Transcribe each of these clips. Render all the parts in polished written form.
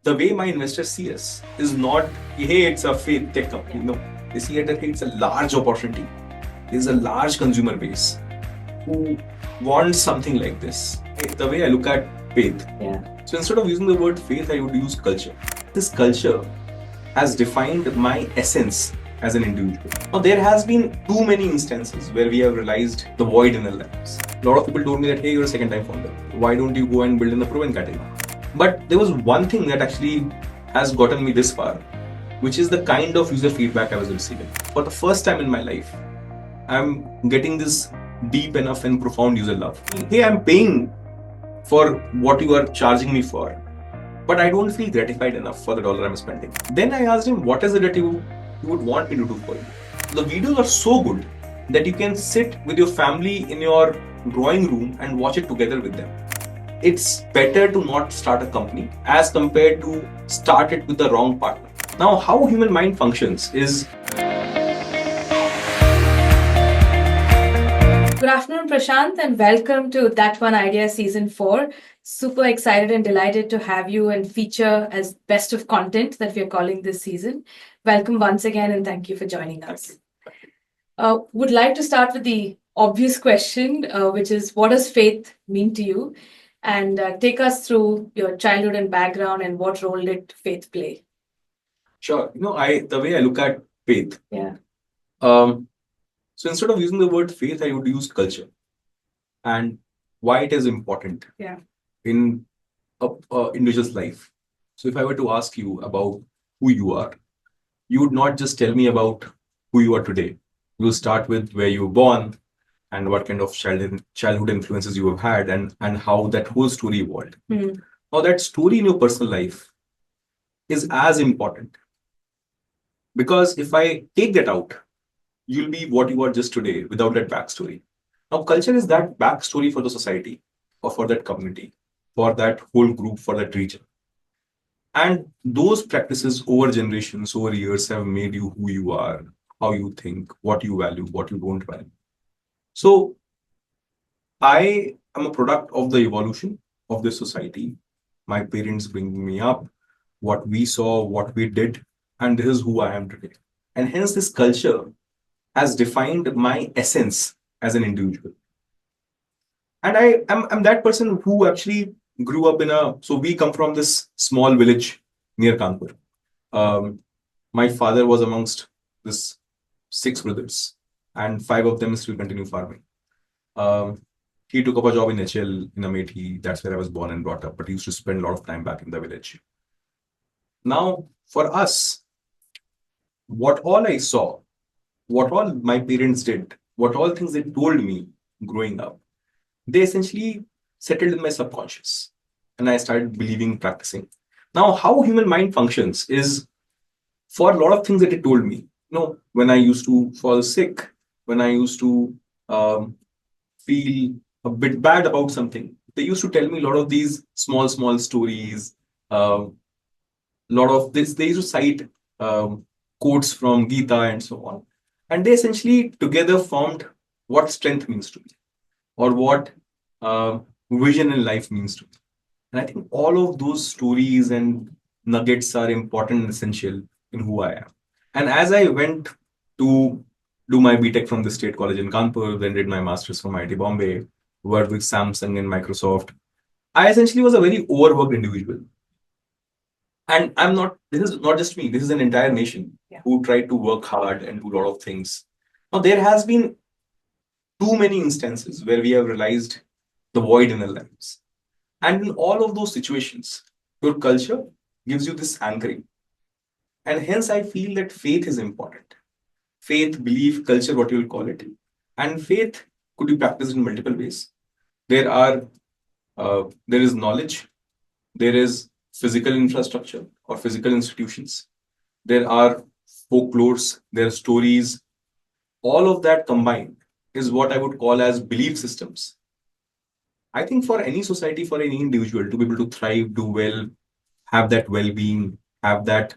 the way my investors see us is not, hey, it's a faith tech company. No, they see it that hey, it's a large opportunity. There's a large consumer base who wants something like this. The way I look at faith. So instead of using the word faith, I would use culture. This culture has defined my essence as an individual. Now, there has been too many instances where we have realized the void in our lives. A lot of people told me that, hey, you're a second-time founder. Why don't you go and build in the proven category? But there was one thing that actually has gotten me this far, which is the kind of user feedback I was receiving. For the first time in my life, I'm getting this deep enough and profound user love. Hey, I'm paying for what you are charging me for, but I don't feel gratified enough for the dollar I'm spending. Then I asked him, what is it that you would want me to do for you? The videos are so good that you can sit with your family in your drawing room and watch it together with them. It's better to not start a company as compared to start it with the wrong partner. Now, how human mind functions is... Good afternoon, Prashant, and welcome to That One Idea Season 4. Super excited and delighted to have you and feature as best of content that we are calling this season. Welcome once again and thank you for joining us. Would like to start with the obvious question, which is what does faith mean to you? And take us through your childhood and background and what role did faith play? Sure. The way I look at faith. So instead of using the word faith, I would use culture and why it is important in an individual's life. So if I were to ask you about who you are, you would not just tell me about who you are today. You will start with where you were born and what kind of childhood influences you have had and how that whole story evolved. Now that story in your personal life is as important, because if I take that out, you'll be what you are just today without that backstory. Now, culture is that backstory for the society or for that community, for that whole group, for that region. And those practices over generations, over years have made you who you are, how you think, what you value, what you don't value. So I am a product of the evolution of this society. My parents bringing me up, what we saw, what we did, and this is who I am today. And hence this culture has defined my essence as an individual. And I'm that person who actually grew up so we come from this small village near Kanpur. My father was amongst this 6 brothers and 5 of them still continue farming. He took up a job in HL in Amethi. That's where I was born and brought up, but he used to spend a lot of time back in the village. Now, for us, what all I saw, what all my parents did, what all things they told me growing up, they essentially settled in my subconscious and I started believing, practicing. Now, how human mind functions is for a lot of things that they told me. When I used to fall sick, when I used to feel a bit bad about something, they used to tell me a lot of these small stories, a lot of this. They used to cite quotes from Gita and so on. And they essentially together formed what strength means to me or what vision in life means to me. And I think all of those stories and nuggets are important and essential in who I am. And as I went to do my BTech from the State College in Kanpur, then did my master's from IIT Bombay, worked with Samsung and Microsoft, I essentially was a very overworked individual. And this is not just me, this is an entire nation who tried to work hard and do a lot of things. Now, there has been too many instances where we have realized the void in our lives. And in all of those situations, your culture gives you this anchoring. And hence, I feel that faith is important. Faith, belief, culture, what you will call it. And faith could be practiced in multiple ways. There is knowledge, there is physical infrastructure or physical institutions. There are folklores, there are stories. All of that combined is what I would call as belief systems. I think for any society, for any individual to be able to thrive, do well, have that well-being, have that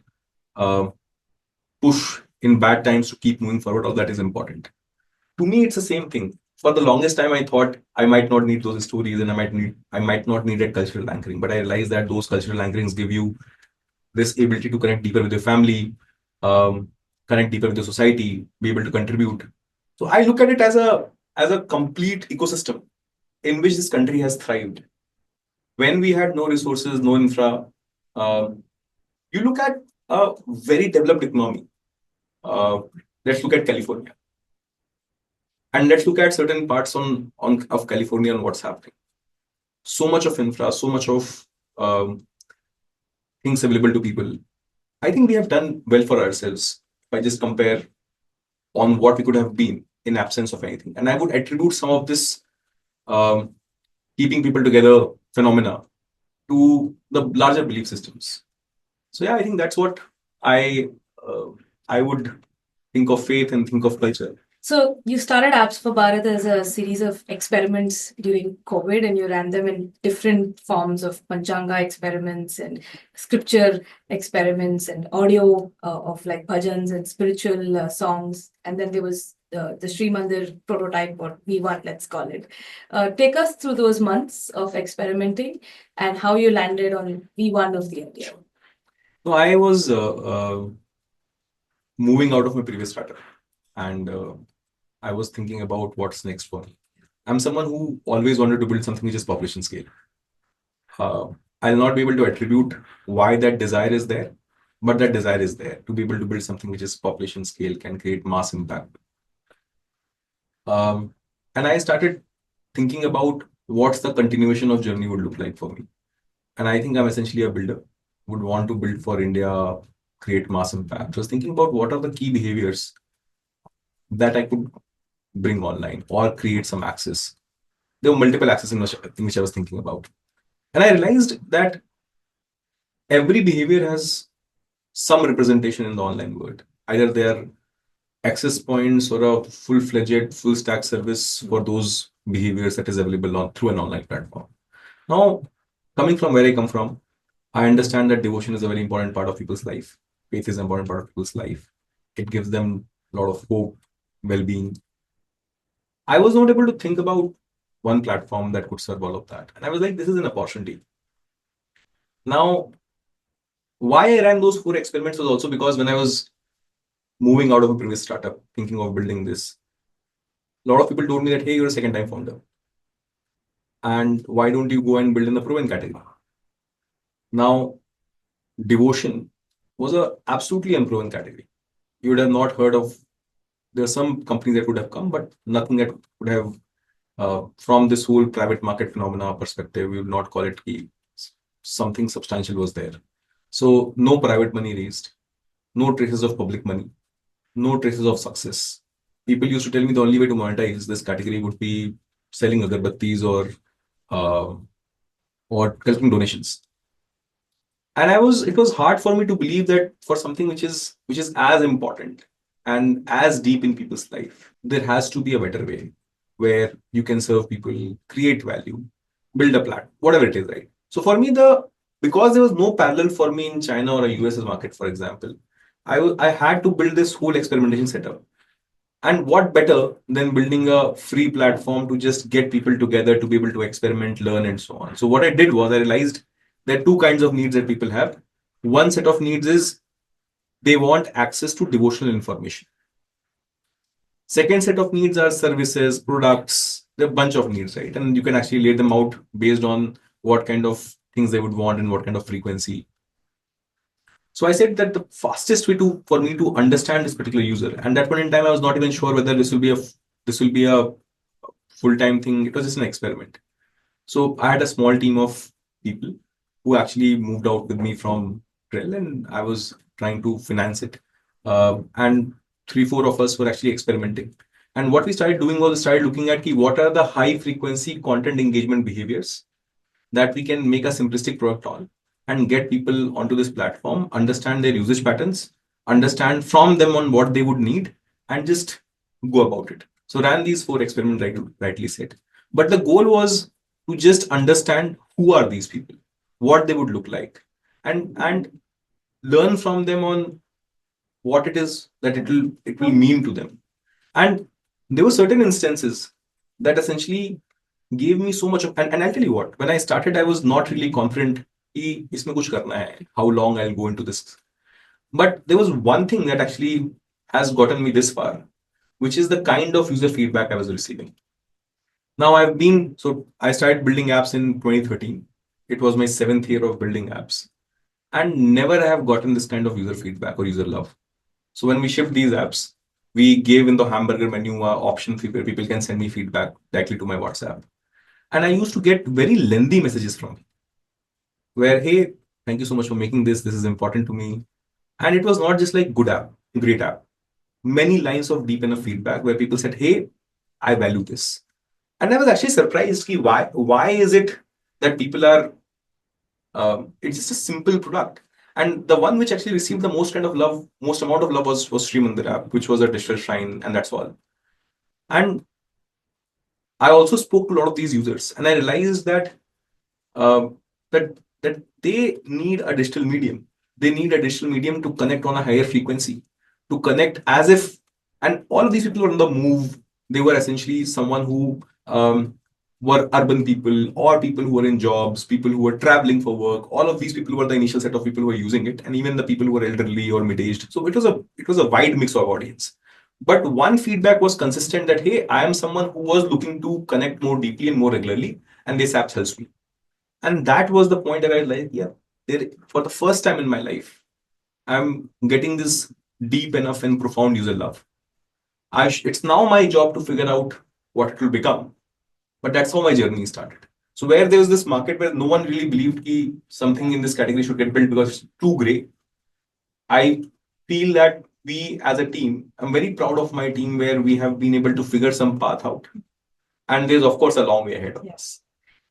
push in bad times to keep moving forward, all that is important. To me, it's the same thing. For the longest time, I thought I might not need those stories and I might not need that cultural anchoring. But I realized that those cultural anchorings give you this ability to connect deeper with your family, connect deeper with the society, be able to contribute. So I look at it as a complete ecosystem in which this country has thrived. When we had no resources, no infra, you look at a very developed economy. Let's look at California, and let's look at certain parts of California and what's happening. So much of infra, so much of things available to people. I think we have done well for ourselves if I just compare on what we could have been in absence of anything. And I would attribute some of this keeping people together phenomena to the larger belief systems. So yeah, I think that's what I would think of faith and think of culture. So you started Apps for Bharat as a series of experiments during COVID, and you ran them in different forms of Panchanga experiments and scripture experiments and audio of like bhajans and spiritual songs. And then there was the Sri Mandir prototype, or V1, let's call it. Take us through those months of experimenting and how you landed on V1 of the idea. So I was moving out of my previous startup, and I was thinking about what's next for me. I'm someone who always wanted to build something which is population scale. I'll not be able to attribute why that desire is there, but that desire is there to be able to build something which is population scale, can create mass impact. And I started thinking about what's the continuation of journey would look like for me. And I think I'm essentially a builder, would want to build for India, create mass impact. So I was thinking about what are the key behaviors that I could bring online or create some access. There were multiple access in which I was thinking about. And I realized that every behavior has some representation in the online world. Either they are access points or a full-fledged, full-stack service for those behaviors that is available through an online platform. Now, coming from where I come from, I understand that devotion is a very important part of people's life. Faith is an important part of people's life. It gives them a lot of hope, well-being. I was not able to think about one platform that could serve all of that. And I was like, this is an opportunity. Now, why I ran those 4 experiments was also because when I was moving out of a previous startup, thinking of building this, a lot of people told me that, hey, you're a second-time founder. And why don't you go and build in the proven category? Now, devotion was a absolutely unproven category. You would have not heard of, there are some companies that would have come, but nothing that would have, from this whole private market phenomena perspective, we would not call it key. Something substantial was there. So no private money raised, no traces of public money, no traces of success. People used to tell me the only way to monetize this category would be selling agarbattis or collecting donations. And it was hard for me to believe that for something which is as important and as deep in people's life, there has to be a better way where you can serve people, create value, build a platform, whatever it is, right? So for me, because there was no parallel for me in China or a US market, for example, I had to build this whole experimentation setup. And what better than building a free platform to just get people together to be able to experiment, learn, and so on. So what I did was I realized there are 2 kinds of needs that people have. One set of needs is they want access to devotional information. Second set of needs are services, products. There are a bunch of needs, right? And you can actually lay them out based on what kind of things they would want and what kind of frequency. So I said that the fastest way for me to understand this particular user, and that point in time I was not even sure whether this will be a full-time thing. It was just an experiment. So I had a small team of people who actually moved out with me from Trail, and I was trying to finance it. And 3-4 of us were actually experimenting. And what we started doing was we started looking at what are the high frequency content engagement behaviors that we can make a simplistic product on and get people onto this platform, understand their usage patterns, understand from them on what they would need, and just go about it. So ran these 4 experiments, rightly said. But the goal was to just understand who are these people, what they would look like, and learn from them on what it is that it will mean to them. And there were certain instances that essentially gave me so much of, and I'll tell you what, when I started, I was not really confident कि इसमें कुछ करना है, how long I'll go into this. But there was one thing that actually has gotten me this far, which is the kind of user feedback I was receiving. Now I started building apps in 2013. It was my 7th year of building apps, and never have gotten this kind of user feedback or user love. So when we shipped these apps, we gave in the hamburger menu option where people can send me feedback directly to my WhatsApp. And I used to get very lengthy messages from me where, hey, thank you so much for making this. This is important to me. And it was not just like good app, great app. Many lines of deep enough feedback where people said, hey, I value this. And I was actually surprised why is it that people are it's just a simple product. And the one which actually received the most amount of love was Sri Mandir app, which was a digital shrine, and that's all. And I also spoke to a lot of these users, and I realized that uh, that they need a digital medium. They need a digital medium to connect on a higher frequency, to connect as if, and all of these people were on the move. They were essentially someone who were urban people or people who were in jobs, people who were traveling for work. All of these people were the initial set of people who were using it, and even the people who were elderly or mid-aged. So it was a wide mix of audience. But one feedback was consistent that, hey, I am someone who was looking to connect more deeply and more regularly, and this app helps me. And that was the point that I like, yeah, for the first time in my life, I'm getting this deep enough and profound user love. It's now my job to figure out what it will become. But that's how my journey started. So where there was this market where no one really believed that something in this category should get built because it's too gray, I feel that we as a team, I'm very proud of my team where we have been able to figure some path out. And there's, of course, a long way ahead of us.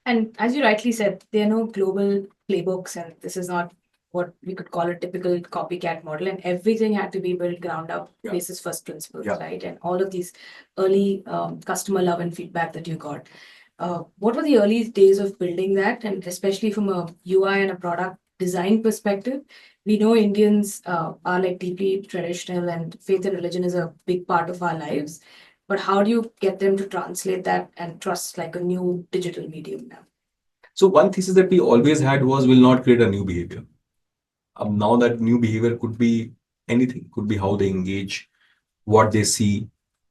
And as you rightly said, there are no global playbooks, and this is not what we could call a typical copycat model. And everything had to be built ground up, basis first principles, right? And all of these early customer love and feedback that you got. What were the early days of building that? And especially from a UI and a product design perspective, we know Indians are like deeply traditional, and faith and religion is a big part of our lives. But how do you get them to translate that and trust like a new digital medium now? So one thesis that we always had was we'll not create a new behavior. Now that new behavior could be anything, could be how they engage, what they see,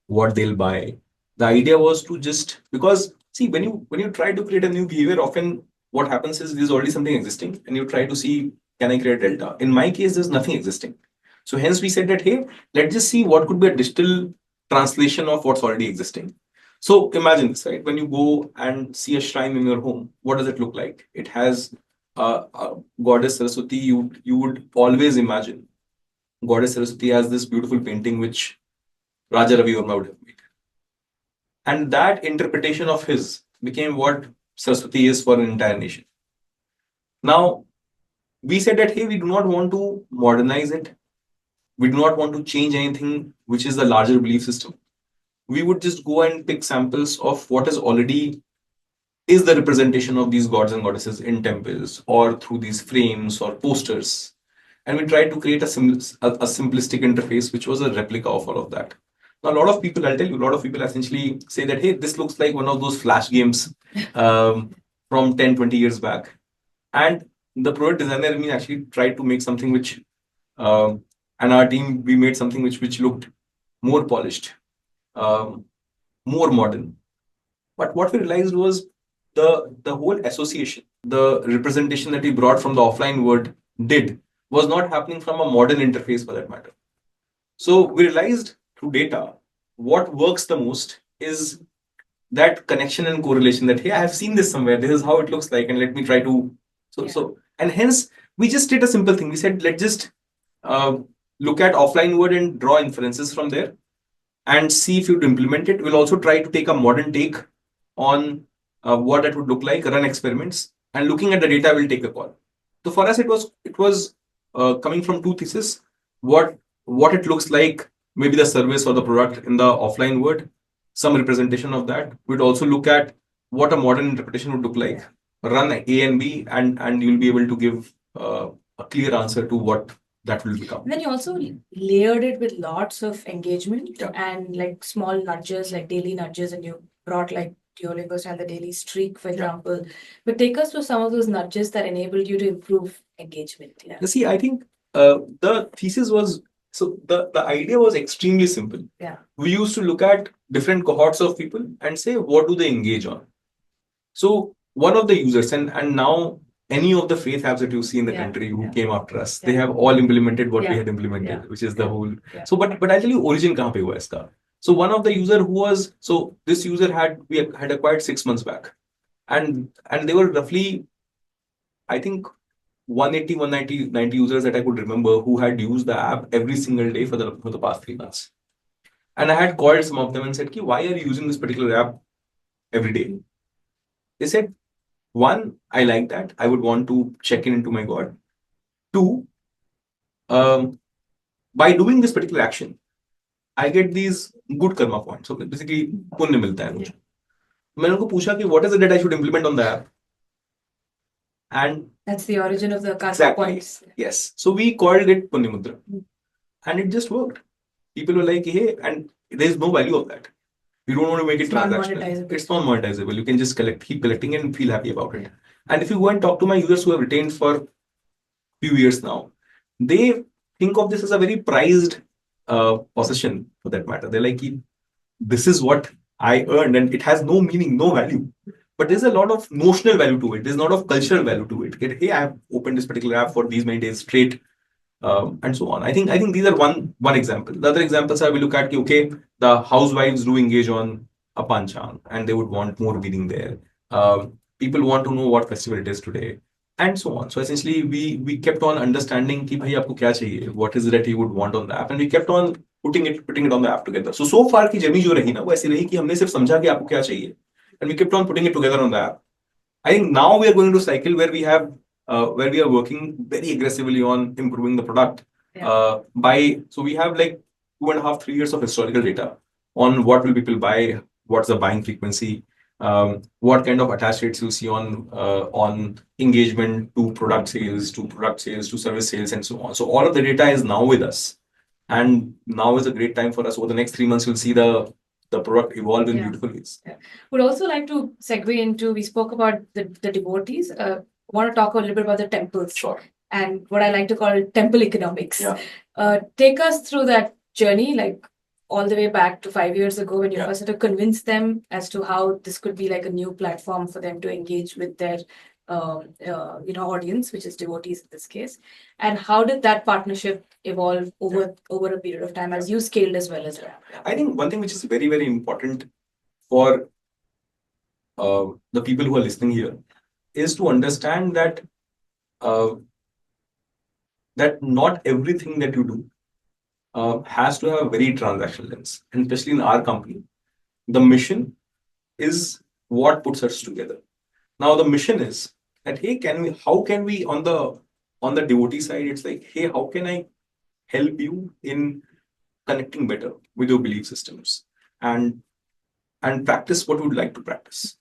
what they'll buy. The idea was to just, because see, when you try to create a new behavior, often what happens is there's already something existing and you try to see, can I create a delta? In my case, there's nothing existing. So hence we said that, hey, let's just see what could be a digital translation of what's already existing. So imagine this, right? When you go and see a shrine in your home, what does it look like? It has goddess Saraswati. You would always imagine goddess Saraswati as this beautiful painting which Raja Ravi Verma would have made. And that interpretation of his became what Saraswati is for an entire nation. Now, we said that, hey, we do not want to modernize it. We do not want to change anything which is the larger belief system. We would just go and pick samples of what is already is the representation of these gods and goddesses in temples or through these frames or posters. And we tried to create a simplistic interface, which was a replica of all of that. Now, a lot of people, I'll tell you, a lot of people essentially say that, hey, this looks like one of those flash games from 10, 20 years back. And the product designer in me actually tried to make something which, and our team, we made something which looked more polished, more modern. But what we realized was the whole association, the representation that we brought from the offline world was not happening from a modern interface for that matter. So we realized through data, what works the most is that connection and correlation that, hey, I have seen this somewhere. This is how it looks like. And let me try to, and hence we just did a simple thing. We said, let's just look at offline world and draw inferences from there and see if you'd implement it. We'll also try to take a modern take on what that would look like, run experiments, and looking at the data, we'll take a call. So for us, it was coming from two theses: what it looks like, maybe the service or the product in the offline world, some representation of that. We'd also look at what a modern interpretation would look like. Run A and B, and you'll be able to give a clear answer to what that will become. And then you also layered it with lots of engagement and like small nudges, like daily nudges, and you brought like Duolingo and the daily streak, for example. But take us through some of those nudges that enabled you to improve engagement. You see, I think the thesis was, so the idea was extremely simple. We used to look at different cohorts of people and say, what do they engage on? So one of the users, and now any of the faith apps that you see in the country who came after us, they have all implemented what we had implemented, which is the whole. So, but I'll tell you origin kahan pe hua iska. So one of the user who was, so this user we had acquired 6 months back, and they were roughly, I think, 180, 190, 90 users that I could remember who had used the app every single day for the past 3 months. And I had called some of them and said, why are you using this particular app every day? They said, one, I like that. I would want to check in into my God. Two, by doing this particular action, I get these good karma points. So basically, पुण्य मिलता है मुझे. मैंने उनको पूछा कि what is it that I should implement on the app? And that's the origin of the karma points. Yes. So we called it Punyamudra. And it just worked. People were like, hey, and there's no value of that. You don't want to make it transactional. It's not monetizable. You can just keep collecting and feel happy about it. And if you go and talk to my users who have retained for a few years now, they think of this as a very prized possession for that matter. They're like, this is what I earned and it has no meaning, no value. But there's a lot of notional value to it. There's a lot of cultural value to it. Hey, I have opened this particular app for these many days straight. And so on. I think these are one example. The other examples are we look at, okay, the housewives do engage on a panchan and they would want more reading there. People want to know what festival it is today, and so on. So essentially, we kept on understanding कि भाई आपको क्या चाहिए, what is it that you would want on the app, and we kept on putting it on the app together. So far की journey जो रही ना वो ऐसी रही कि हमने सिर्फ समझा कि आपको क्या चाहिए, and we kept on putting it together on the app. I think now we are going to a cycle where we have where we are working very aggressively on improving the product. So we have like 2.5, 3 years of historical data on what will people buy, what's the buying frequency, what kind of attach rates you see on engagement to product sales, to service sales, and so on. So all of the data is now with us, and now is a great time for us. Over the next 3 months, you'll see the product evolve in beautiful ways. Would also like to segue into, we spoke about the devotees. Want to talk a little bit about the temples. Sure. And what I like to call temple economics. Take us through that journey, like all the way back to 5 years ago when you first had to convince them as to how this could be like a new platform for them to engage with their audience, which is devotees in this case. And how did that partnership evolve over a period of time as you scaled as well as well? I think one thing which is very, very important for the people who are listening here is to understand that that not everything that you do has to have a very transactional lens, and especially in our company, the mission is what puts us together. Now the mission is that hey, how can we on the devotee side, it's like, hey, how can I help you in connecting better with your belief systems and practice what you would like to practice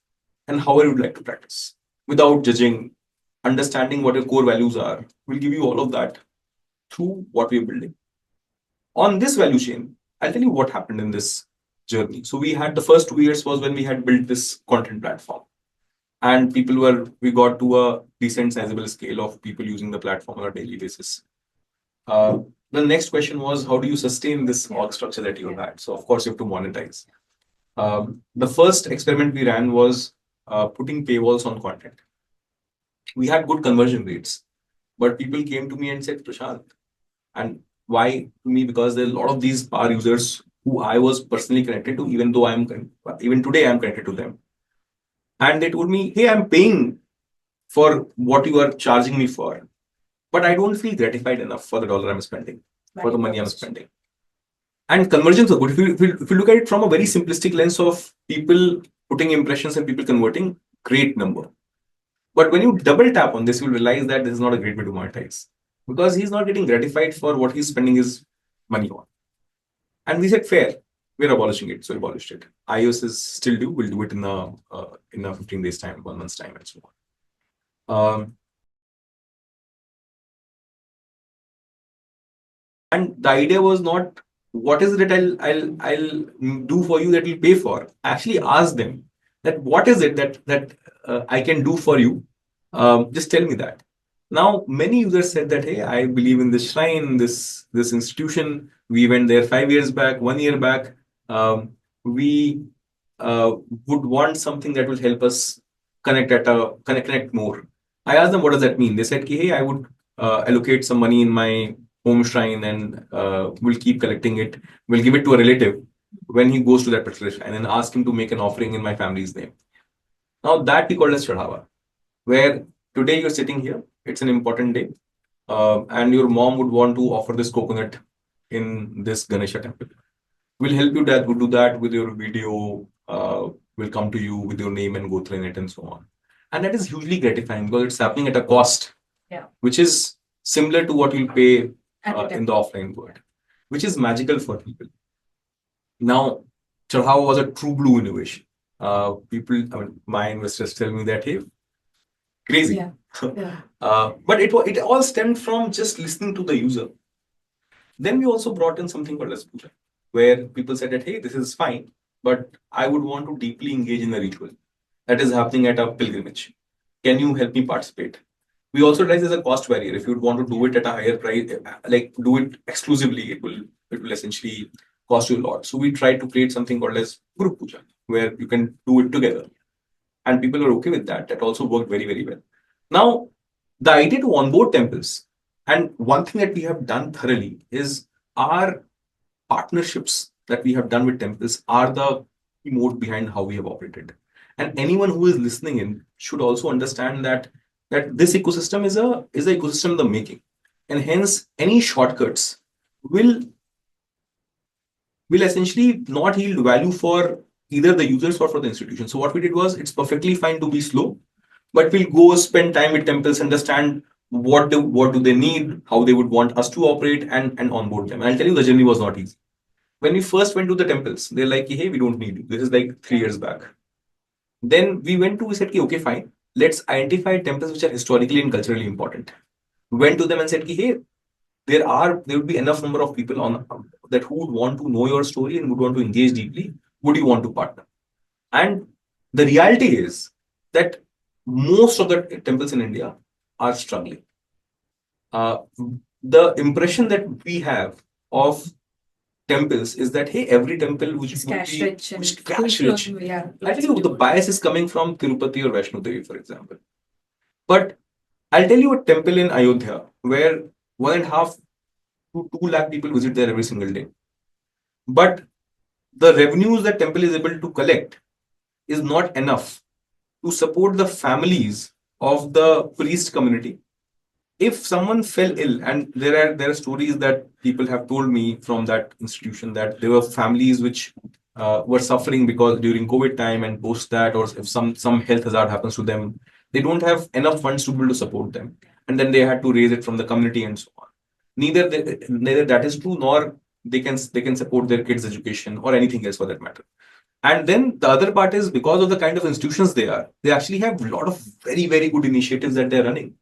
and how you would like to practice without judging, understanding what your core values are. We'll give you all of that through what we're building. On this value chain, I'll tell you what happened in this journey. So we had the first 2 years was when we had built this content platform, and we got to a decent sizable scale of people using the platform on a daily basis. The next question was, how do you sustain this org structure that you have had? So of course you have to monetize. The first experiment we ran was putting paywalls on content. We had good conversion rates, but people came to me and said, Prashant, and why to me? Because there are a lot of these power users who I was personally connected to, even today I'm connected to them. And they told me, hey, I'm paying for what you are charging me for, but I don't feel gratified enough for the dollar I'm spending, for the money I'm spending. And conversions are good. If you look at it from a very simplistic lens of people putting impressions and people converting, great number. But when you double tap on this, you'll realize that this is not a great way to monetize, because he's not getting gratified for what he's spending his money on. And we said, fair, we're abolishing it. So we abolished it. iOS is still do. We'll do it in a 15 days time, 1 month's time, and so on. And the idea was not, what is it that I'll do for you that will pay for? Actually ask them, that what is it that I can do for you? Just tell me that. Now, many users said that, hey, I believe in this shrine, this institution. We went there 5 years back, 1 year back. We would want something that will help us connect more. I asked them, what does that mean? They said, hey, I would allocate some money in my home shrine and we'll keep collecting it. We'll give it to a relative when he goes to that particular shrine and ask him to make an offering in my family's name. Now that we call as Chadhawa, where today you're sitting here, it's an important day, and your mom would want to offer this coconut in this Ganesha temple. We'll help you that, do that with your video, will come to you with your name and go through it and so on. And that is hugely gratifying because it's happening at a cost, which is similar to what you'll pay in the offline world, which is magical for people. Now, Chadhawa was a true blue innovation. My investors tell me that, hey, crazy. But it all stemmed from just listening to the user. Then we also brought in something called as puja, where people said that, hey, this is fine, but I would want to deeply engage in a ritual that is happening at a pilgrimage. Can you help me participate? We also realize there's a cost barrier. If you would want to do it at a higher price, like do it exclusively, it will essentially cost you a lot. So we tried to create something called as group puja, where you can do it together. And people are okay with that. That also worked very, very well. Now, the idea to onboard temples, and one thing that we have done thoroughly is our partnerships that we have done with temples are the moat behind how we have operated. And anyone who is listening in should also understand that this ecosystem is an ecosystem in the making. And hence, any shortcuts will essentially not yield value for either the users or for the institution. So what we did was, it's perfectly fine to be slow, but we'll go spend time with temples, understand what do they need, how they would want us to operate, and onboard them. And I'll tell you, the journey was not easy. When we first went to the temples, they're like, hey, we don't need you. This is like 3 years back. Then we said, okay, fine. Let's identify temples which are historically and culturally important. Went to them and said, hey, there would be enough number of people on that who would want to know your story and would want to engage deeply. Would you want to partner? And the reality is that most of the temples in India are struggling. The impression that we have of temples is that, hey, every temple which is cash rich. Yeah. I think the bias is coming from Tirupati or Vaishno Devi, for example. But I'll tell you a temple in Ayodhya where 1.5 to 2 lakh people visit there every single day. But the revenues that temple is able to collect is not enough to support the families of the priest community. If someone fell ill, and there are stories that people have told me from that institution that there were families which were suffering because during COVID time and post that, or if some health hazard happens to them, they don't have enough funds to be able to support them, and then they had to raise it from the community and so on. Neither that is true, nor they can support their kids' education or anything else for that matter. And then the other part is, because of the kind of institutions they actually have a lot of very, very good initiatives that they're running.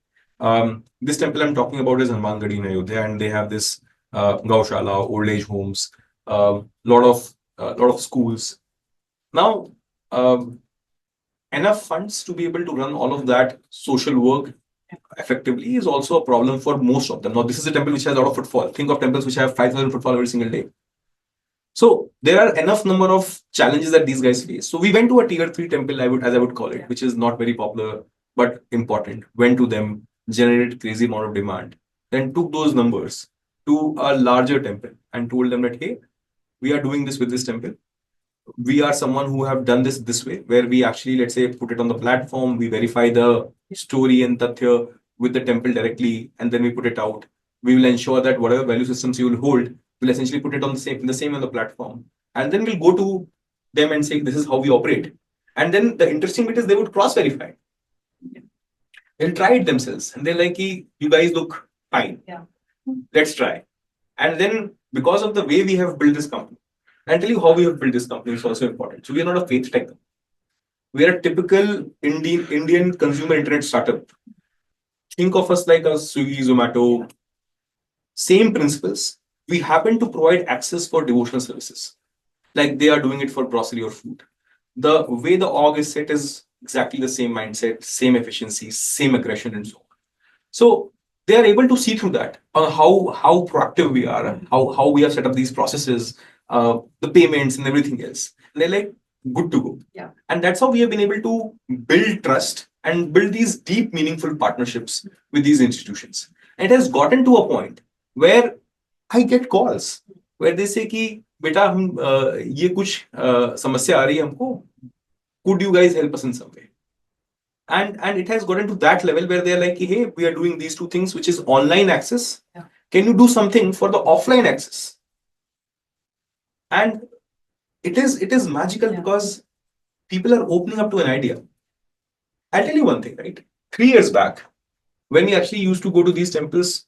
This temple I'm talking about is Hanuman in Ayodhya, and they have this Gaushala, old age homes, lot of schools. Now, enough funds to be able to run all of that social work effectively is also a problem for most of them. Now, this is a temple which has a lot of footfall. Think of temples which have 5,000 footfall every single day. So there are enough number of challenges that these guys face. So we went to a tier 3 temple, as I would call it, which is not very popular but important. Went to them, generated crazy amount of demand, then took those numbers to a larger temple and told them that, hey, we are doing this with this temple. We are someone who have done this way, where we actually, let's say, put it on the platform, we verify the story and tathya with the temple directly, and then we put it out. We will ensure that whatever value systems you will hold, we'll essentially put it on the same on the platform. And then we'll go to them and say, this is how we operate. And then the interesting bit is they would cross-verify. They'll try it themselves. And they're like, you guys look fine. Yeah. Let's try. And then, because of the way we have built this company, I'll tell you how we have built this company is also important. So we are not a FaithTech. We are a typical Indian consumer internet startup. Think of us like a Swiggy, Zomato. Same principles. We happen to provide access for devotional services. Like they are doing it for grocery or food. the way the org is set is exactly the same mindset, same efficiency, same aggression, and so on. So they are able to see through that on how proactive we are, how we have set up these processes, the payments and everything else. And they're like good to go. Yeah. And that's how we have been able to build trust and build these deep, meaningful partnerships with these institutions. And it has gotten to a point where I get calls where they say कि बेटा हम ये कुछ समस्या आ रही है हमको, could you guys help us in some way? And it has gotten to that level where they're like, hey, we are doing these two things, which is online access. Yeah. Can you do something for the offline access? And it is magical because people are opening up to an idea. I'll tell you one thing, right? 3 years back, when we actually used to go to these temples,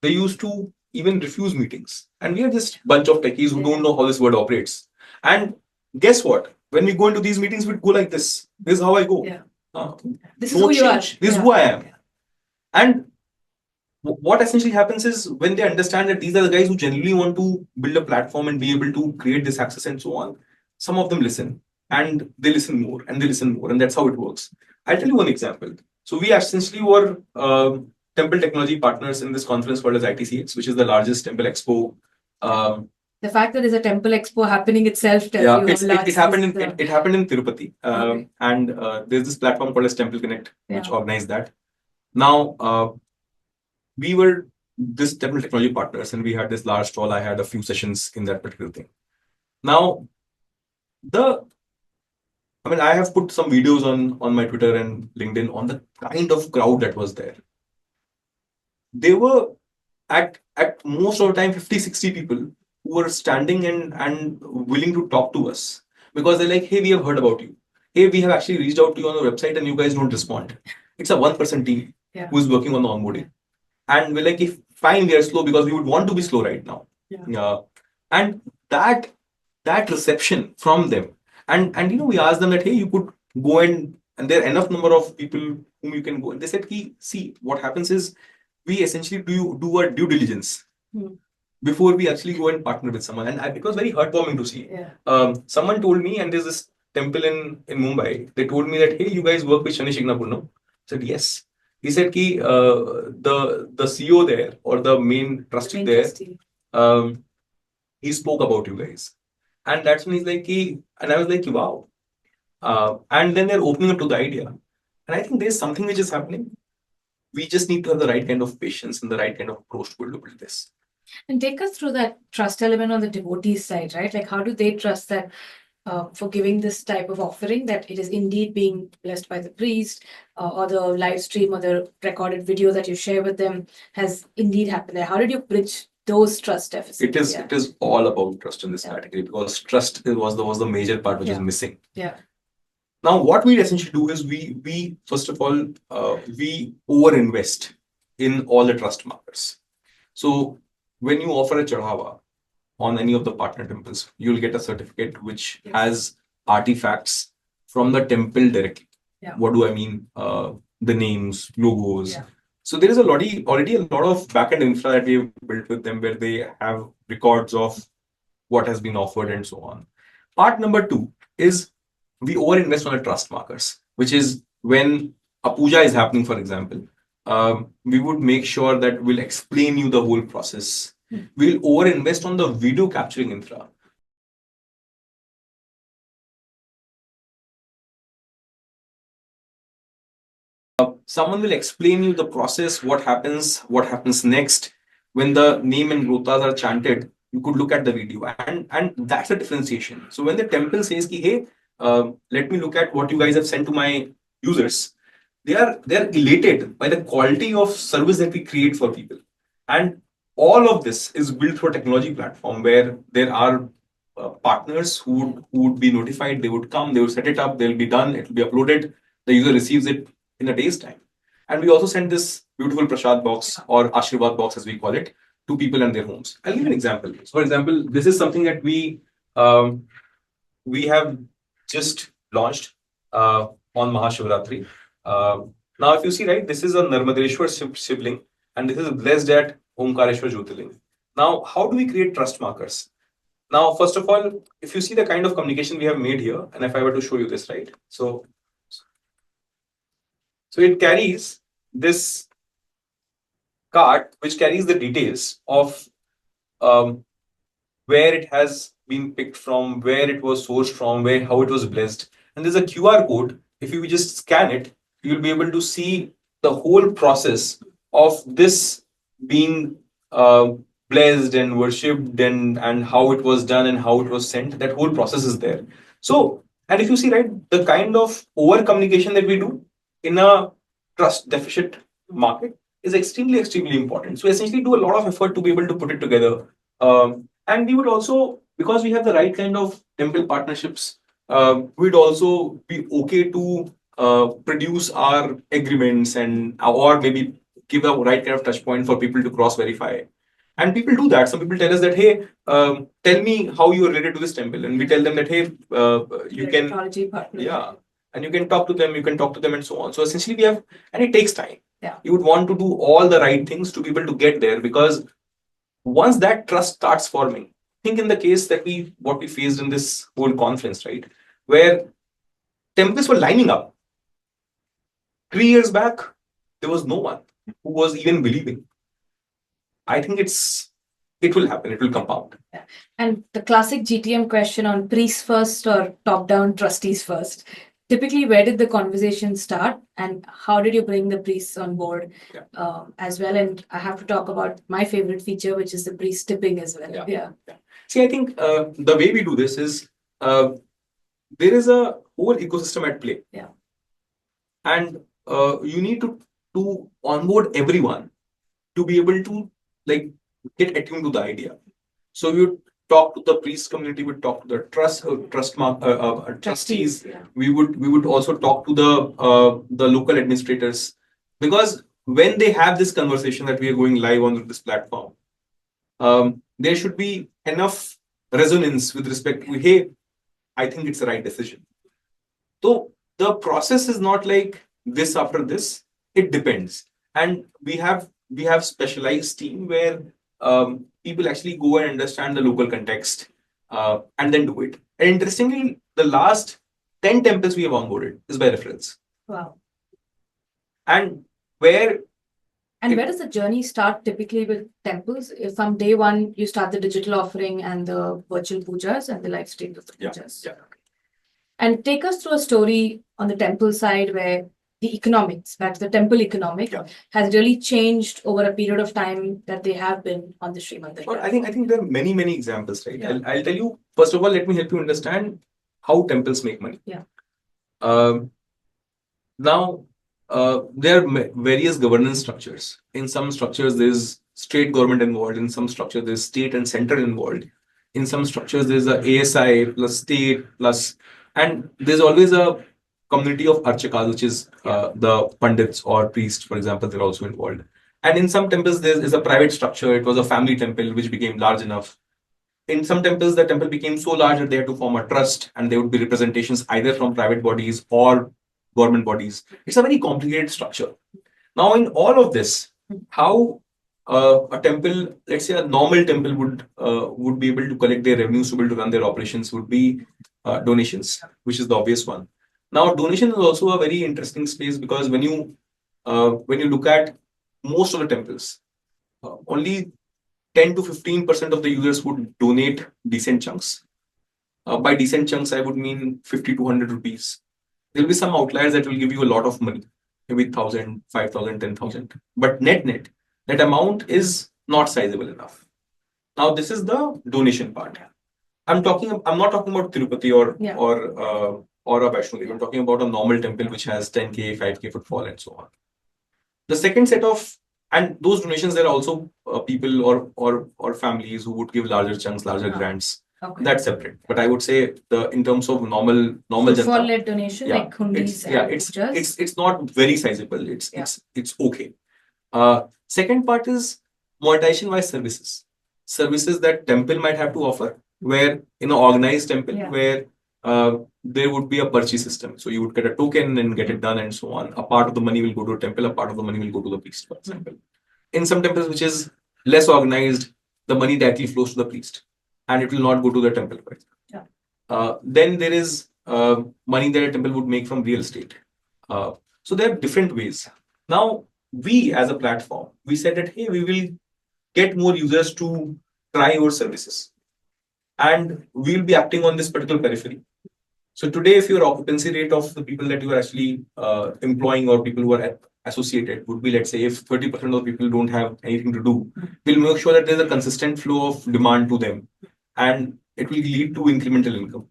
they used to even refuse meetings. And we are just a bunch of techies who don't know how this world operates. And guess what? When we go into these meetings, we go like this. This is how I go. Yeah. This is who you are. This is who I am. And what essentially happens is when they understand that these are the guys who genuinely want to build a platform and be able to create this access and so on, some of them listen and they listen more and they listen more. And that's how it works. I'll tell you one example. So we essentially were temple technology partners in this conference called as ITCX, which is the largest temple expo. The fact that there's a temple expo happening itself tells you how large it happened in Tirupati. And there's this platform called as Temple Connect, which organized that. Now, we were this temple technology partners and we had this large stall. I had a few sessions in that particular thing. Now, I have put some videos on my Twitter and LinkedIn on the kind of crowd that was there. They were at most of the time 50, 60 people who were standing and willing to talk to us because they're like, hey, we have heard about you. Hey, we have actually reached out to you on the website and you guys don't respond. It's a 1% team who is working on the onboarding. And we're like, if fine, we are slow because we would want to be slow right now. And that reception from them. And we asked them that, hey, you could go and there are enough number of people whom you can go. And they said, see, what happens is we essentially do a due diligence before we actually go and partner with someone. And it was very heartwarming to see. Someone told me, and there's this temple in Mumbai, they told me that, hey, you guys work with Shani Shignapurnam. I said, yes. He said ki the CEO there or the main trustee there, he spoke about you guys. And that's when he's like, and I was like, wow. And then they're opening up to the idea. And I think there's something which is happening. We just need to have the right kind of patience and the right kind of approach to build this. And take us through that trust element on the devotees side, right? Like, how do they trust that for giving this type of offering, that it is indeed being blessed by the priest, or the live stream or the recorded video that you share with them has indeed happened there? How did you bridge those trust deficits? It is all about trust in this category because trust was the major part which is missing. Now, what we essentially do is we first of all we over-invest in all the trust markers. So when you offer a chadhava on any of the partner temples, you'll get a certificate which has artifacts from the temple directly. What do I mean? The names, logos. So there is already a lot of backend infra that we've built with them where they have records of what has been offered and so on. Part number 2 is we over-invest on the trust markers, which is when a puja is happening, for example, we would make sure that we'll explain you the whole process. We'll over-invest on the video capturing infra. Someone will explain you the process, what happens next. When the name and rotas are chanted, you could look at the video. And that's a differentiation. So when the temple says, hey, let me look at what you guys have sent to my users, they're elated by the quality of service that we create for people. And all of this is built through a technology platform where there are partners who would be notified. They would come, they would set it up, they'll be done, it will be uploaded, the user receives it in a day's time. And we also send this beautiful Prashad box or Ashirwad box, as we call it, to people and their homes. I'll give an example. So for example, this is something that we have just launched on Mahashivratri. Now, if you see, right, this is a Narmadeshwar sibling, and this is blessed at Omkareshwar Jyotirling. Now, how do we create trust markers? Now, first of all, if you see the kind of communication we have made here, and if I were to show you this, right? So it carries this card, which carries the details of where it has been picked from, where it was sourced from, how it was blessed. And there's a QR code. If you just scan it, you'll be able to see the whole process of this being blessed and worshipped, and how it was done and how it was sent. That whole process is there. So, and if you see, right, the kind of over communication that we do in a trust deficit market is extremely important. So essentially do a lot of effort to be able to put it together. And we would also, because we have the right kind of temple partnerships, we'd also be okay to produce our agreements and or maybe give a right kind of touch point for people to cross verify. And people do that. Some people tell us that, hey, tell me how you are related to this temple. And we tell them that, hey, you can, yeah, and you can talk to them, and so on. So essentially we have, and it takes time. Yeah. You would want to do all the right things to be able to get there, because once that trust starts forming, think in the case that what we faced in this whole conference, right, where temples were lining up. 3 years back, there was no one who was even believing. I think it will happen. It will compound. Yeah. And the classic GTM question on priests first or top-down trustees first. Typically, where did the conversation start, and how did you bring the priests on board as well? And I have to talk about my favorite feature, which is the priest tipping as well. Yeah. See, I think the way we do this is there is a whole ecosystem at play. Yeah. And you need to onboard everyone to be able to get attuned to the idea. So you talk to the priest community, we talk to the trustees. Yeah. We would also talk to the local administrators, because when they have this conversation that we are going live on this platform, there should be enough resonance with respect to, hey, I think it's the right decision. So the process is not like this after this. It depends, and we have specialized team where people actually go and understand the local context and then do it. And interestingly, the last 10 temples we have onboarded is by reference. Wow. And where does the journey start typically with temples? If from day one you start the digital offering and the virtual pujas and the live stream of the pujas. Yeah. And take us through a story on the temple side where the economics, that's the temple economic, has really changed over a period of time that they have been on the Sri Mandir. Well, I think there are many examples, right? Yeah. I'll tell you, first of all, let me help you understand how temples make money. Yeah. Now, there are various governance structures. In some structures, there's state government involved. In some structures, there's state and center involved. In some structures, there's a ASI plus state plus, and there's always a community of archakas, which is the pandits or priests, for example, they're also involved. And in some temples, there is a private structure. It was a family temple, which became large enough. In some temples, the temple became so large that they had to form a trust, and there would be representations either from private bodies or government bodies. It's a very complicated structure. Now, in all of this, how a temple, let's say a normal temple would be able to collect their revenues to be able to run their operations would be donations, which is the obvious one. Now, donation is also a very interesting space, because when you look at most of the temples, only 10 to 15% of the users would donate decent chunks. By decent chunks, I would mean 50 to 100 rupees. There will be some outliers that will give you a lot of money, maybe 1,000, 5,000, 10,000. But net, that amount is not sizable enough. Now, this is the donation part. I'm not talking about Tirupati or a Vaishno Devi. I'm talking about a normal temple which has 10K, 5K footfall and so on. The second set of, and those donations, there are also people or families who would give larger chunks, larger grants. Okay. That's separate. But I would say in terms of normal footfall-led donation, like hundis it's not very sizable. It's okay. Second part is monetization by services. Services that temple might have to offer, where in an organized temple, where there would be a purchase system. So you would get a token and get it done and so on. A part of the money will go to a temple, a part of the money will go to the priest, for example. In some temples which is less organized, the money directly flows to the priest. and it will not go to the temple. Then there is money that a temple would make from real estate. So there are different ways. Now, we as a platform, we said that, hey, we will get more users to try your services. And we'll be acting on this particular periphery. So today, if your occupancy rate of the people that you are actually employing or people who are associated would be, let's say, if 30% of people don't have anything to do, we'll make sure that there's a consistent flow of demand to them. And it will lead to incremental income.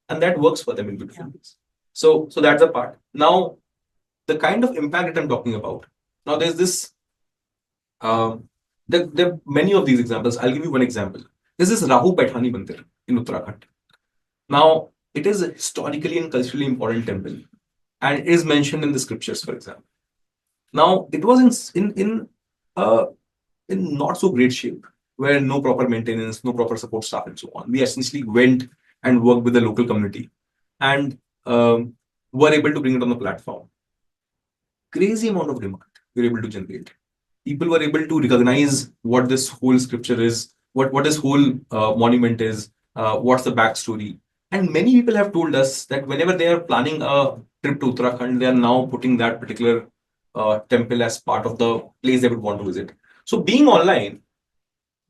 And that works for them in beautiful ways. So that's a part. Now, the kind of impact that I'm talking about. Now, there's this, there are many of these examples. I'll give you one example. This is Rahu Paithani Mandir in Uttarakhand. Now, it is a historically and culturally important temple, and it is mentioned in the scriptures, for example. Now, it was in not so great shape, where no proper maintenance, no proper support staff, and so on. We essentially went and worked with the local community and were able to bring it on the platform. Crazy amount of demand we were able to generate. People were able to recognize what this whole scripture is, what this whole monument is, what's the backstory. And many people have told us that whenever they are planning a trip to Uttarakhand, they are now putting that particular temple as part of the place they would want to visit. So being online,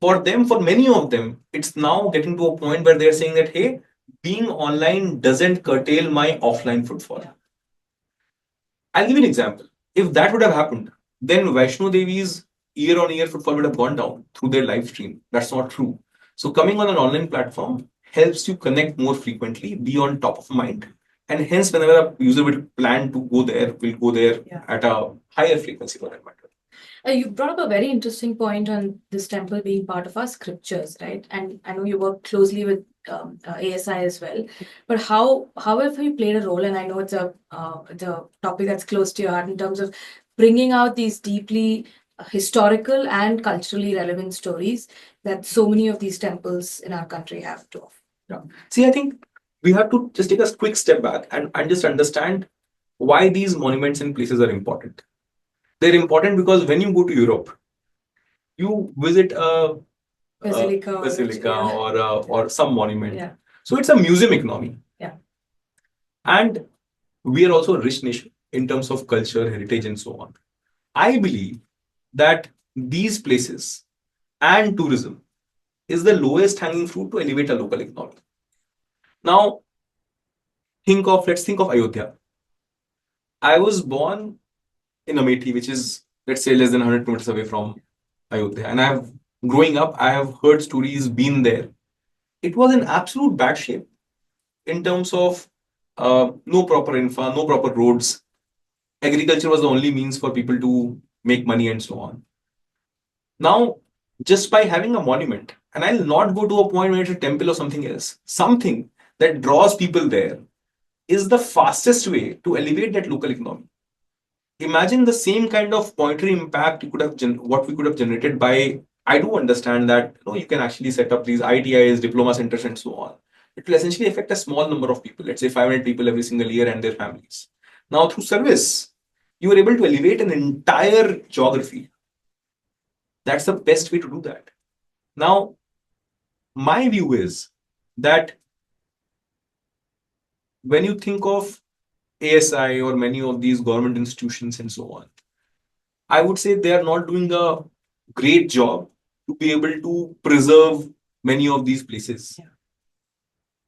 for them, for many of them, it's now getting to a point where they're saying that, hey, being online doesn't curtail my offline footfall. I'll give you an example. If that would have happened, then Vaishno Devi's year-on-year footfall would have gone down through their live stream. That's not true. So coming on an online platform helps you connect more frequently, be on top of mind. And hence, whenever a user will plan to go there, will go there at a higher frequency for that matter. You brought up a very interesting point on this temple being part of our scriptures, right? And I know you work closely with ASI as well. But how have you played a role? And I know it's a topic that's close to your heart in terms of bringing out these deeply historical and culturally relevant stories that so many of these temples in our country have to offer. Yeah. See, I think we have to just take a quick step back and just understand why these monuments and places are important. They're important because when you go to Europe, you visit a basilica or some monument. Yeah. So it's a museum economy. Yeah. And we are also a rich nation in terms of culture, heritage, and so on. I believe that these places and tourism is the lowest hanging fruit to elevate a local economy. Now, let's think of Ayodhya. I was born in Amethi, which is, let's say, less than 100 kilometers away from Ayodhya. And growing up, I have heard stories, been there. It was in absolute bad shape in terms of no proper infra, no proper roads. Agriculture was the only means for people to make money and so on. Now, just by having a monument, and I'll not go to a point where it's a temple or something else, something that draws people there is the fastest way to elevate that local economy. Imagine the same kind of monetary impact you could have what we could have generated by. I do understand that you can actually set up these ITIs, diploma centers, and so on. It will essentially affect a small number of people, let's say 500 people every single year and their families. Now, through service, you are able to elevate an entire geography. That's the best way to do that. Now, my view is that when you think of ASI or many of these government institutions and so on, I would say they are not doing a great job to be able to preserve many of these places. Yeah.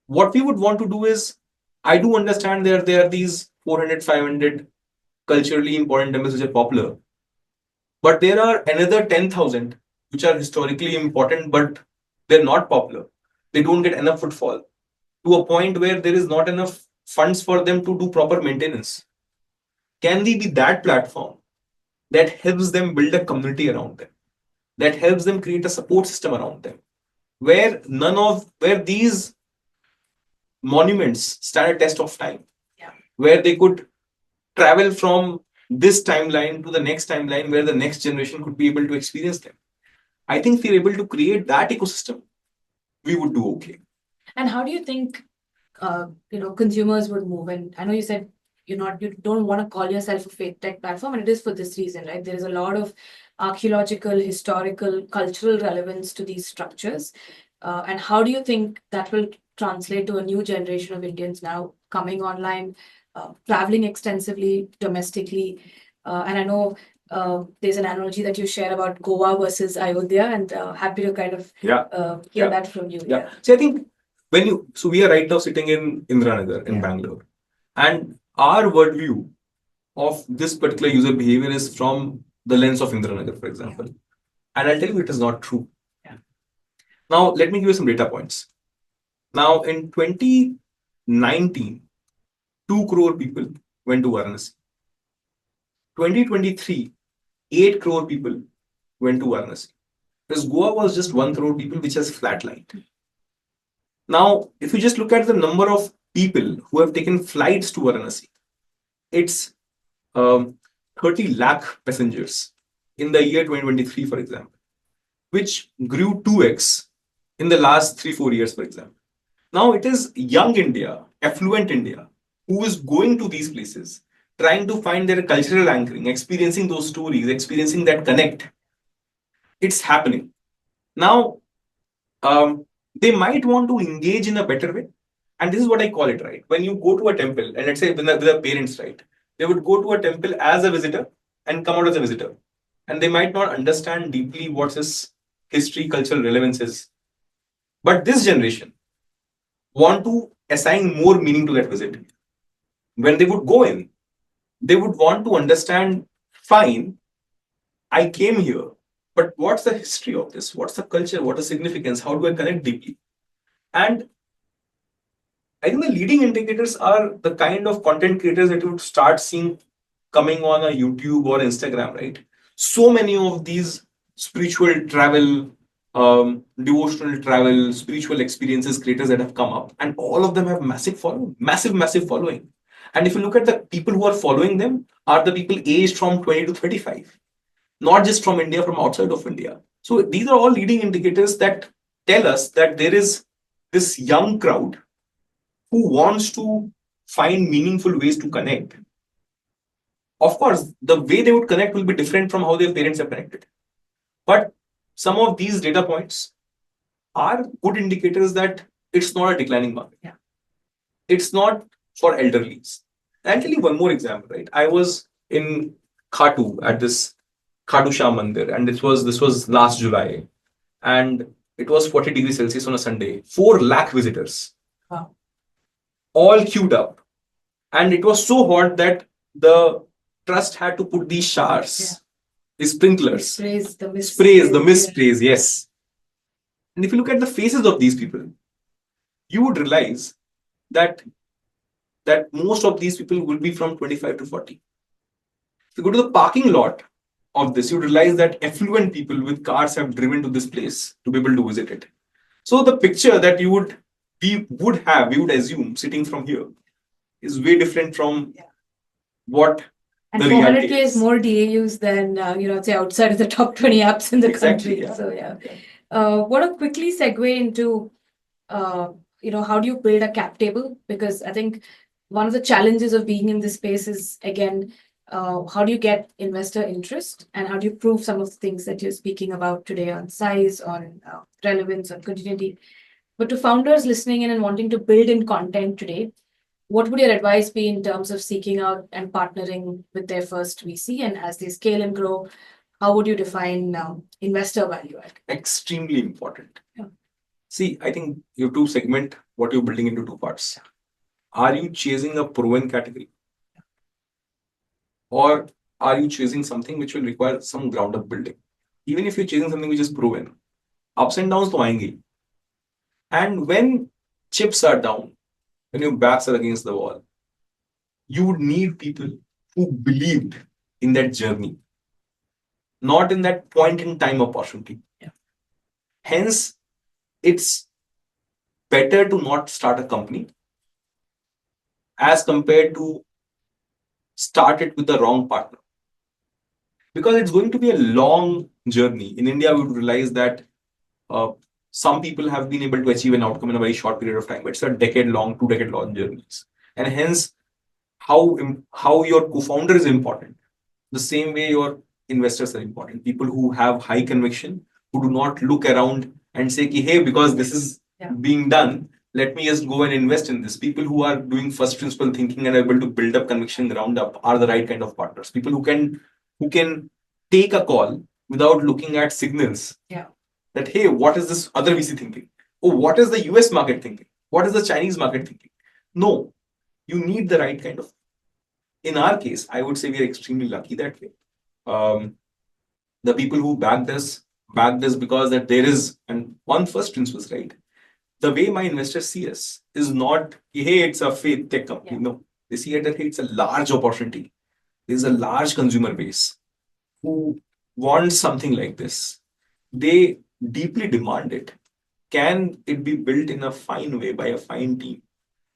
What we would want to do is, I do understand there are these 400, 500 culturally important temples which are popular, but there are another 10,000 which are historically important, but they're not popular. They don't get enough footfall to a point where there is not enough funds for them to do proper maintenance. Can we be that platform that helps them build a community around them, that helps them create a support system around them, where these monuments stand a test of time, where they could travel from this timeline to the next timeline, where the next generation could be able to experience them. I think if we're able to create that ecosystem, we would do okay. And how do you think consumers would move? And I know you said you don't want to call yourself a FaithTech platform, and it is for this reason, right? There is a lot of archaeological, historical, cultural relevance to these structures. And how do you think that will translate to a new generation of Indians now coming online, traveling extensively domestically? And I know there's an analogy that you share about Goa versus Ayodhya, and happy to kind of hear that from you. Yeah. So I think we are right now sitting in Indranagar in Bangalore, and our worldview of this particular user behavior is from the lens of Indranagar, for example. And I'll tell you, it is not true. Now, let me give you some data points. Now, in 2019, 2 crore people went to Varanasi. 2023, 8 crore people went to Varanasi. Because Goa was just 1 crore people, which has flatlined. Now, if you just look at the number of people who have taken flights to Varanasi, it's 30 lakh passengers in the year 2023, for example, which grew 2x in the last 3-4 years, for example. Now it is young India, affluent India, who is going to these places, trying to find their cultural anchoring, experiencing those stories, experiencing that connect. It's happening. Now, they might want to engage in a better way. And this is what I call it, right? When you go to a temple, and let's say with the parents, right? They would go to a temple as a visitor and come out as a visitor. And they might not understand deeply what his history, cultural relevance is. But this generation want to assign more meaning to that visit. When they would go in, they would want to understand, fine, I came here, but what's the history of this? What's the culture? What is significance? How do I connect deeply? And I think the leading indicators are the kind of content creators that you would start seeing coming on a YouTube or Instagram, right? So many of these spiritual travel, devotional travel, spiritual experiences creators that have come up, and all of them have massive following, massive following. And if you look at the people who are following them, are the people aged from 20 to 35, not just from India, from outside of India. So these are all leading indicators that tell us that there is this young crowd who wants to find meaningful ways to connect. Of course, the way they would connect will be different from how their parents have connected. But some of these data points are good indicators that it's not a declining market. Yeah. It's not for elderlies. I'll tell you one more example, right? I was in Khatu at this Khatu Shah Mandir, and this was last July, and it was 40 degrees Celsius on a Sunday. 4 lakh visitors. Wow. All queued up. And it was so hot that the trust had to put these showers, these sprinklers, the mist sprays, yes. And if you look at the faces of these people, you would realize that most of these people will be from 25 to 40. If you go to the parking lot of this, you realize that affluent people with cars have driven to this place to be able to visit it. So the picture that you would assume sitting from here is way different from what and the reality 400K is more DAUs than say outside of the top 20 apps in the country. Yeah. So want to quickly segue into how do you build a cap table? Because I think one of the challenges of being in this space is, again, how do you get investor interest, and how do you prove some of the things that you're speaking about today on size, on relevance, on continuity? But to founders listening in and wanting to build in content today, what would your advice be in terms of seeking out and partnering with their first VC? And as they scale and grow, how would you define investor value add? Extremely important. Yeah. See, I think you have to segment what you're building into 2 parts. Are you chasing a proven category? Or are you chasing something which will require some ground up building? Even if you're chasing something which is proven, ups and downs to aayenge. And when chips are down, when your backs are against the wall, you would need people who believed in that journey, not in that point in time opportunity. Yeah. Hence, it's better to not start a company as compared to start it with the wrong partner. Because it's going to be a long journey. In India, we would realize that some people have been able to achieve an outcome in a very short period of time, but it's a 2-decade-long journeys. And hence, how your co-founder is important. The same way your investors are important. People who have high conviction, who do not look around and say, hey, because this is being done, let me just go and invest in this. People who are doing first principle thinking and are able to build up conviction ground up are the right kind of partners. People who can take a call without looking at signals. That, hey, what is this other VC thinking? Oh, what is the US market thinking? What is the Chinese market thinking? No, you need the right kind of. In our case, I would say we are extremely lucky that way. The people who backed us because that there is, and one first principles, right? The way my investors see us is not, hey, it's a FaithTech company. No, they see it that, hey, it's a large opportunity. There's a large consumer base who wants something like this. They deeply demand it. Can it be built in a fine way by a fine team?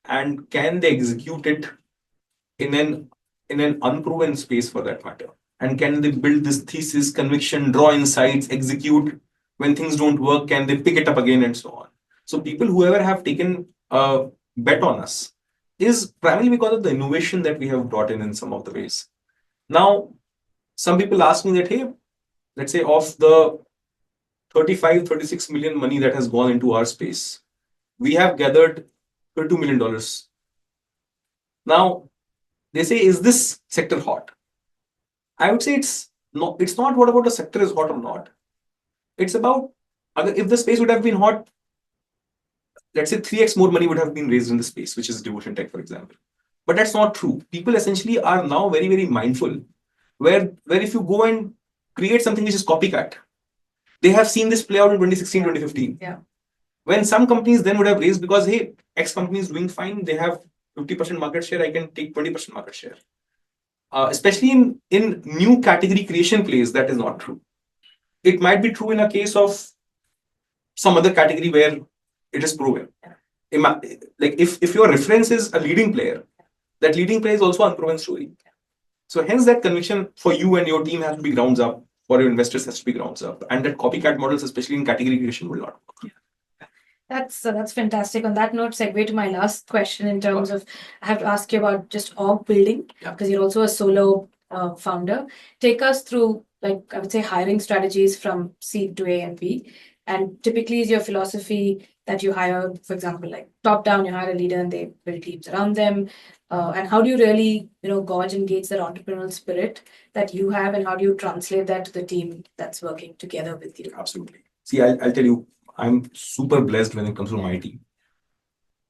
And can they execute it in an unproven space for that matter? And can they build this thesis, conviction, draw insights, execute? When things don't work, can they pick it up again and so on? So people, whoever have taken a bet on us, is primarily because of the innovation that we have brought in some of the ways. Now, some people ask me that, hey, let's say of the 36 million money that has gone into our space, we have gathered $32 million. Now, they say, is this sector hot? I would say it's not what about the sector is hot or not. It's about, if the space would have been hot, let's say 3x more money would have been raised in the space, which is devotion tech, for example. But that's not true. People essentially are now very, very mindful, where if you go and create something which is copycat, they have seen this play out in 2016, 2015. When some companies then would have raised because, hey, X company is doing fine, they have 50% market share, I can take 20% market share. Especially in new category creation plays, that is not true. It might be true in a case of some other category where it is proven. Like if your reference is a leading player, that leading player is also unproven story. So hence that conviction for you and your team has to be grounds up, for your investors has to be grounds up. And that copycat models, especially in category creation, will not work. That's fantastic. On that note, segue to my last question in terms of, I have to ask you about just org building, because you're also a solo founder. Take us through, like, I would say, hiring strategies from seed to A and B. And typically is your philosophy that you hire, for example, like top down, you hire a leader and they build teams around them. And how do you really, gauge and gauge that entrepreneurial spirit that you have, and how do you translate that to the team that's working together with you? Absolutely. See, I'll tell you, I'm super blessed when it comes to my team.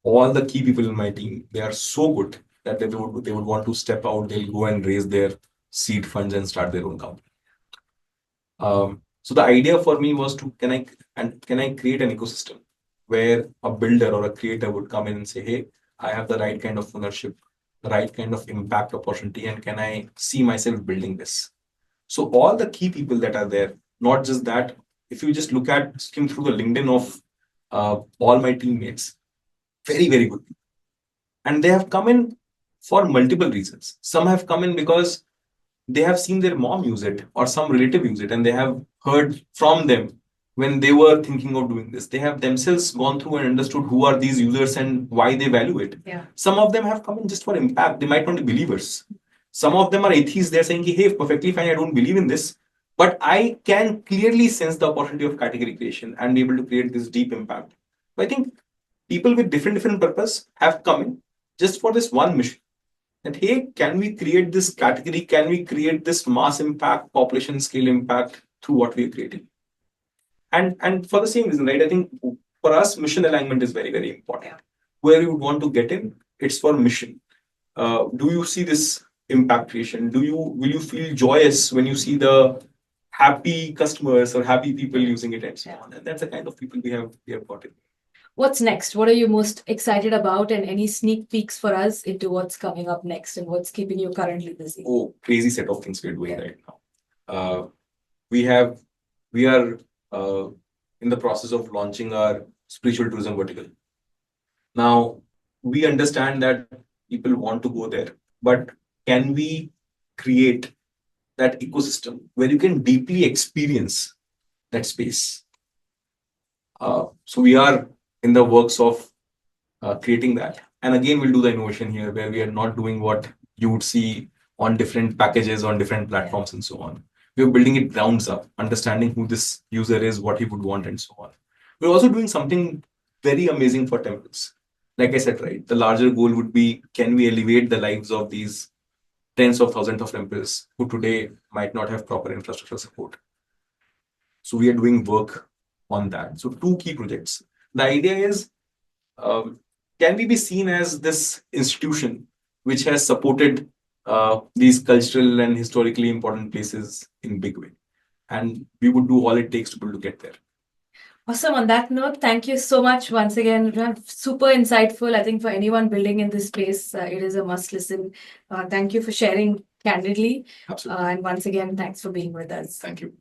All the key people in my team, they are so good that they would want to step out. They'll go and raise their seed funds and start their own company. So the idea for me was to can I create an ecosystem where a builder or a creator would come in and say, hey, I have the right kind of ownership, the right kind of impact opportunity, and can I see myself building this? So all the key people that are there, not just that, if you just skim through the LinkedIn of all my teammates, very, very good. And they have come in for multiple reasons. Some have come in because they have seen their mom use it or some relative use it, and they have heard from them when they were thinking of doing this. They have themselves gone through and understood who are these users and why they value it. Some of them have come in just for impact. They might not be believers. Some of them are atheists. They're saying, hey, perfectly fine, I don't believe in this, but I can clearly sense the opportunity of category creation and be able to create this deep impact. But I think people with different purpose have come in just for this one mission. And hey, can we create this category? Can we create this mass impact, population scale impact through what we're creating? And for the same reason, right? I think for us, mission alignment is very, very important. Where you would want to get in, it's for mission. Do you see this impact creation? Will you feel joyous when you see the happy customers or happy people using it and so on? And that's the kind of people we have got in. What's next? What are you most excited about, and any sneak peeks for us into what's coming up next and what's keeping you currently busy? Oh, crazy set of things we're doing right now. We are in the process of launching our spiritual tourism vertical. Now, we understand that people want to go there, but can we create that ecosystem where you can deeply experience that space? So we are in the works of creating that. And again, we'll do the innovation here where we are not doing what you would see on different packages, on different platforms and so on. We're building it grounds up, understanding who this user is, what he would want and so on. We're also doing something very amazing for temples. Like I said, right, the larger goal would be, can we elevate the lives of these tens of thousands of temples who today might not have proper infrastructure support? So we are doing work on that. So two key projects. The idea is, can we be seen as this institution which has supported these cultural and historically important places in big way? And we would do all it takes to be able to get there. Awesome. On that note, thank you so much once again. Super insightful. I think for anyone building in this space, it is a must listen. Thank you for sharing candidly. Absolutely. And once again, thanks for being with us. Thank you.